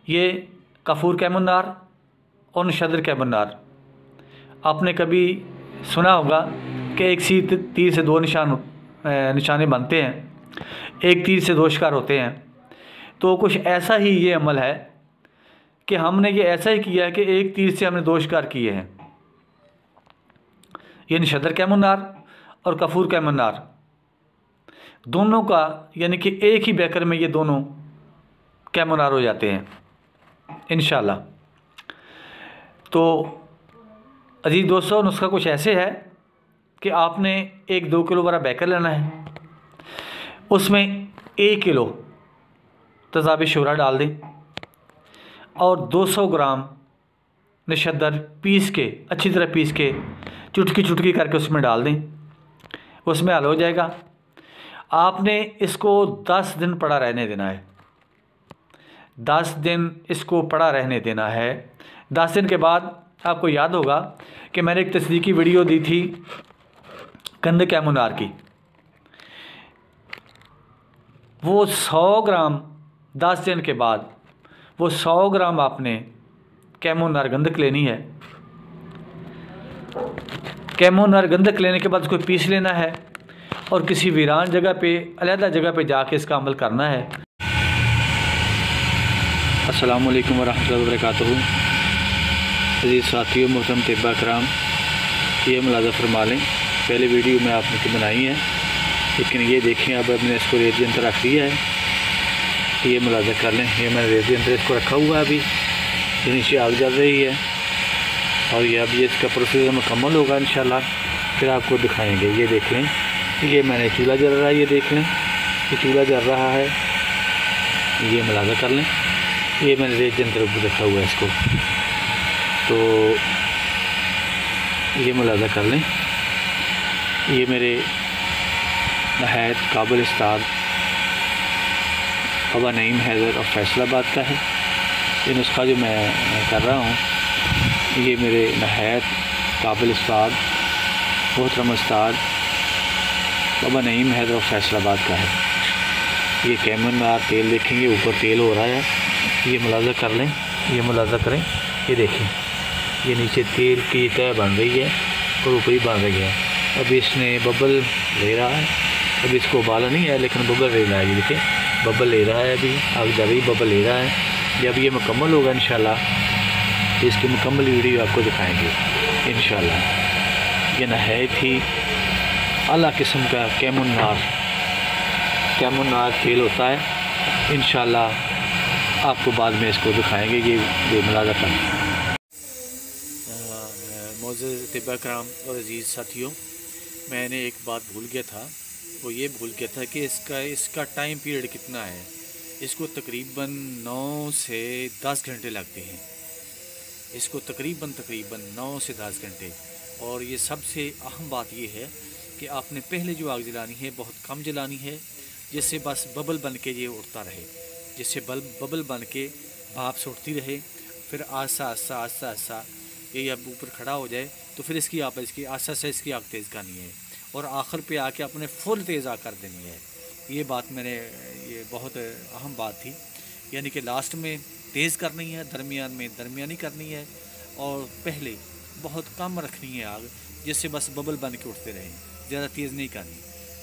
ये कफूर कैमुन्नार और नशदर कैमुन्नार। आपने कभी सुना होगा कि एक तीर से दो निशाने बनते हैं, एक तीर से दो शिकार होते हैं। तो कुछ ऐसा ही ये अमल है कि हमने ये ऐसा ही किया है कि एक तीर से हमने दो शिकार किए हैं। ये नशदर कैमुन्नार और कफूर कैमुन्नार दोनों का यानी कि एक ही बेकर में ये दोनों कैमुन्नार हो जाते हैं इंशाल्लाह। तो अजीज़ दोस्तों, नुस्खा कुछ ऐसे है कि आपने 1-2 किलो वाला बेकर लेना है, उसमें 1 किलो तज़ाबी शूरा डाल दें और 200 ग्राम नशदर पीस के, अच्छी तरह पीस के चुटकी चुटकी करके उसमें डाल दें, उसमें हल हो जाएगा। आपने इसको 10 दिन पड़ा रहने देना है, 10 दिन इसको पड़ा रहने देना है। 10 दिन के बाद आपको याद होगा कि मैंने एक तस्दीकी वीडियो दी थी गंद कैमुन्नार की। वो 100 ग्राम 10 दिन के बाद वो 100 ग्राम आपने कैमुन्नार गंधक लेनी है। कैमुन्नार गंधक लेने के बाद उसको पीस लेना है और किसी वीरान जगह पे, अलहदा जगह पे जाके इसका अमल करना है। अस्सलाम वालेकुम वरहमतुल्लाहि वबरकातुहू। अज़ीज़ साथियों, मोहतरम तिब्बा कराम, ये मुलाज़ा फरमा लें, पहले वीडियो में आपने की बनाई है, लेकिन ये देखें अब मैंने इसको रेत के अंदर रख दिया है। ये मुलाज़ा कर लें, ये मैंने रेत के अंदर इसको रखा हुआ है। अभी ये नीचे आग जल रही है और ये अब ये इसका प्रोसीजर मुकम्मल होगा इंशाल्लाह, फिर आपको दिखाएंगे। ये देख लें, ये मैंने चूल्हा जल रहा है, ये देख लें, ये चूल्हा जल रहा है। ये मुलाज़ा कर लें, ये मैंने रेत के अंदर रखा हुआ है इसको, तो ये मुलाज़ा कर लें। ये मेरे नहायत काबिल उस्ताद बाबा नईम हैदर और फैसलाबाद का है। ये नुस्खा जो मैं कर रहा हूँ, ये मेरे नहायत काबिल उस्ताद मोहतरम उस्ताद बाबा नईम हैदर और फैसलाबाद का है। ये कैमुन्नार तेल देखेंगे, ऊपर तेल हो रहा है, ये मुलाज़ा कर लें, ये मुलाज़ा करें। ये देखें, ये नीचे तेल की तय बन रही है और ऊपर ही बन रही है। अब इसने बबल ले रहा है, अब इसको उबाला नहीं है लेकिन बबल ले रहा है। ये देखिए, बबल ले रहा है, अभी आग जा रही, बबल ले रहा है। जब ये मुकम्मल होगा इंशाल्लाह, तो इसकी मुकम्मल वीडियो आपको दिखाएंगे इंशाल्लाह। ये नहायत ही आला किस्म का कैमुन्नार तेल होता है इंशाल्लाह, आपको बाद में इसको दिखाएंगे। ये मुलाज़ा कर मोअज़्ज़ज़ तिब्बा कराम और अज़ीज़ साथियों, मैंने एक बात भूल गया था, वो ये भूल गया था कि इसका टाइम पीरियड कितना है। इसको तकरीबन 9 से 10 घंटे लगते हैं, इसको तकरीबन 9 से 10 घंटे। और ये सबसे अहम बात ये है कि आपने पहले जो आग जलानी है बहुत कम जलानी है, जिससे बस बबल बन के ये उड़ता रहे, जिससे बबल बन के भाप से उठती रहे। फिर आस्ता आस्ता ये अब ऊपर खड़ा हो जाए तो फिर इसकी आस्ता से इसकी आग तेज़ करनी है और आखिर पे आके अपने फुल तेज़ आग कर देनी है। ये बात ये बहुत अहम बात थी, यानी कि लास्ट में तेज़ करनी है, दरमियान में दरमियानी करनी है और पहले बहुत कम रखनी है आग, जिससे बस बबल बन के उठते रहें, ज़्यादा तेज़ नहीं करनी।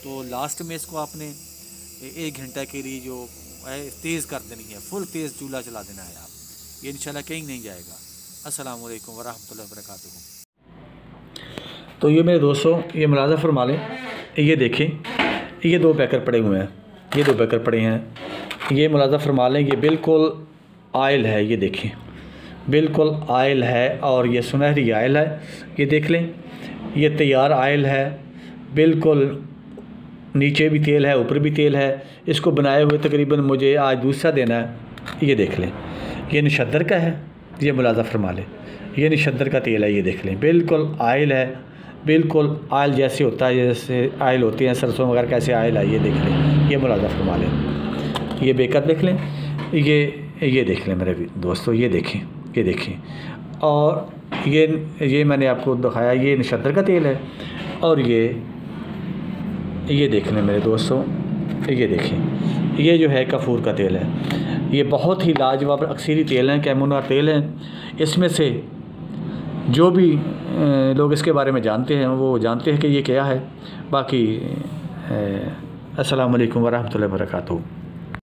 तो लास्ट में इसको आपने 1 घंटा के लिए जो है तेज़ कर देनी है, फुल तेज़ चूल्हा चला देना है आप। ये इंशाल्लाह कहीं नहीं जाएगा। अस्सलाम वालेकुम वरहमतुल्लाहि वबरकातुहू। तो ये मेरे दोस्तों, ये मुलाज़ा फरमा लें, ये देखें, ये 2 पैकर पड़े हुए हैं, ये 2 पैकर पड़े हैं। ये मुलाज़ा फरमा लें, ये बिल्कुल आयल है, ये देखें, बिल्कुल आयल है और ये सुनहरी आयल है। ये देख लें, ये तैयार आयल है, बिल्कुल नीचे भी तेल है, ऊपर भी तेल है। इसको बनाए हुए तकरीबन मुझे आज दूसरा देना है। ये देख लें, ये नशदर का है, ये मुलाज़ा फरमा लें, ये नशदर का तेल है। ये देख लें, बिल्कुल आयल है, बिल्कुल आयल जैसे होता है, जैसे आयल होते हैं सरसों वगैरह, कैसे आयल है। ये देख लें, ये मुलाज़ा फरमा लें। ये बेकर देख लें, ये देख लें मेरे दोस्तों, ये देखें, ये देखें। और ये मैंने आपको दिखाया, ये नशदर का तेल है। और ये देख लें मेरे दोस्तों, ये देखें, ये जो है कफूर का तेल है। ये बहुत ही लाजवाब अक्सरी तेल हैं, कैमोनार तेल हैं। इसमें से जो भी लोग इसके बारे में जानते हैं वो जानते हैं कि ये क्या है। बाकी अस्सलाम वालेकुम वरहमतुल्लाहि वबरकातुहू।